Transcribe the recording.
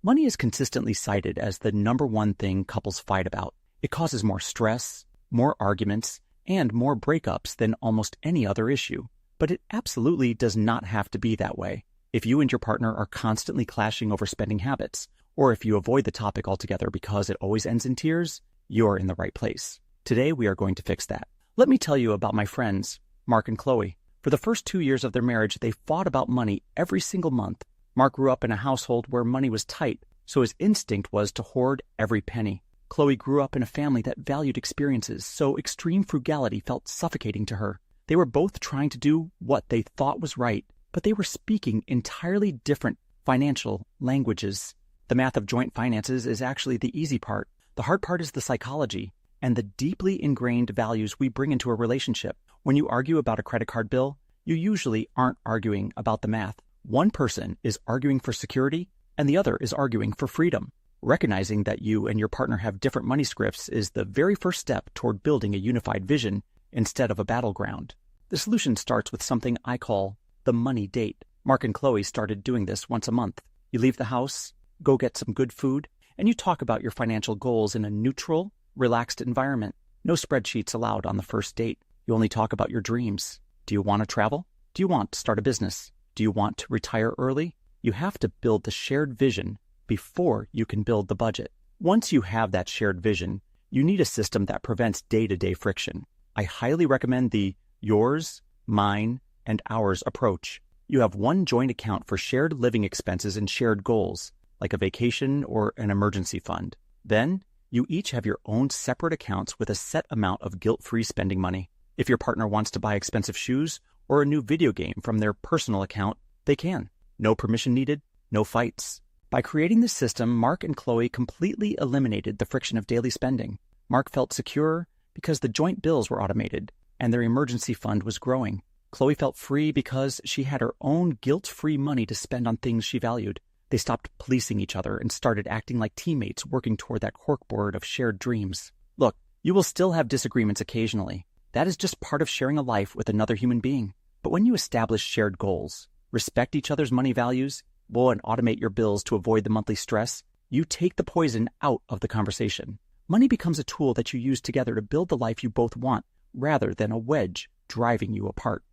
Money is consistently cited as the number one thing couples fight about. It causes more stress, more arguments, and more breakups than almost any other issue. But it absolutely does not have to be that way. If you and your partner are constantly clashing over spending habits, or if you avoid the topic altogether because it always ends in tears, you're in the right place. Today, we are going to fix that. Let me tell you about my friends, Mark and Chloe. For the first 2 years of their marriage, they fought about money every single month. Mark grew up in a household where money was tight, so his instinct was to hoard every penny. Chloe grew up in a family that valued experiences, so extreme frugality felt suffocating to her. They were both trying to do what they thought was right, but they were speaking entirely different financial languages. The math of joint finances is actually the easy part. The hard part is the psychology and the deeply ingrained values we bring into a relationship. When you argue about a credit card bill, you usually aren't arguing about the math. One person is arguing for security, and the other is arguing for freedom. Recognizing that you and your partner have different money scripts is the very first step toward building a unified vision instead of a battleground. The solution starts with something I call the money date. Mark and Chloe started doing this once a month. You leave the house, go get some good food, and you talk about your financial goals in a neutral, relaxed environment. No spreadsheets allowed on the first date. You only talk about your dreams. Do you want to travel? Do you want to start a business? Do you want to retire early? You have to build the shared vision before you can build the budget. Once you have that shared vision, you need a system that prevents day-to-day friction. I highly recommend the yours, mine, and ours approach. You have one joint account for shared living expenses and shared goals, like a vacation or an emergency fund. Then, you each have your own separate accounts with a set amount of guilt-free spending money. If your partner wants to buy expensive shoes or a new video game from their personal account, they can. No permission needed, no fights. By creating this system, Mark and Chloe completely eliminated the friction of daily spending. Mark felt secure because the joint bills were automated and their emergency fund was growing. Chloe felt free because she had her own guilt-free money to spend on things she valued. They stopped policing each other and started acting like teammates working toward that corkboard of shared dreams. Look, you will still have disagreements occasionally. That is just part of sharing a life with another human being. But when you establish shared goals, respect each other's money values, and automate your bills to avoid the monthly stress, you take the poison out of the conversation. Money becomes a tool that you use together to build the life you both want, rather than a wedge driving you apart.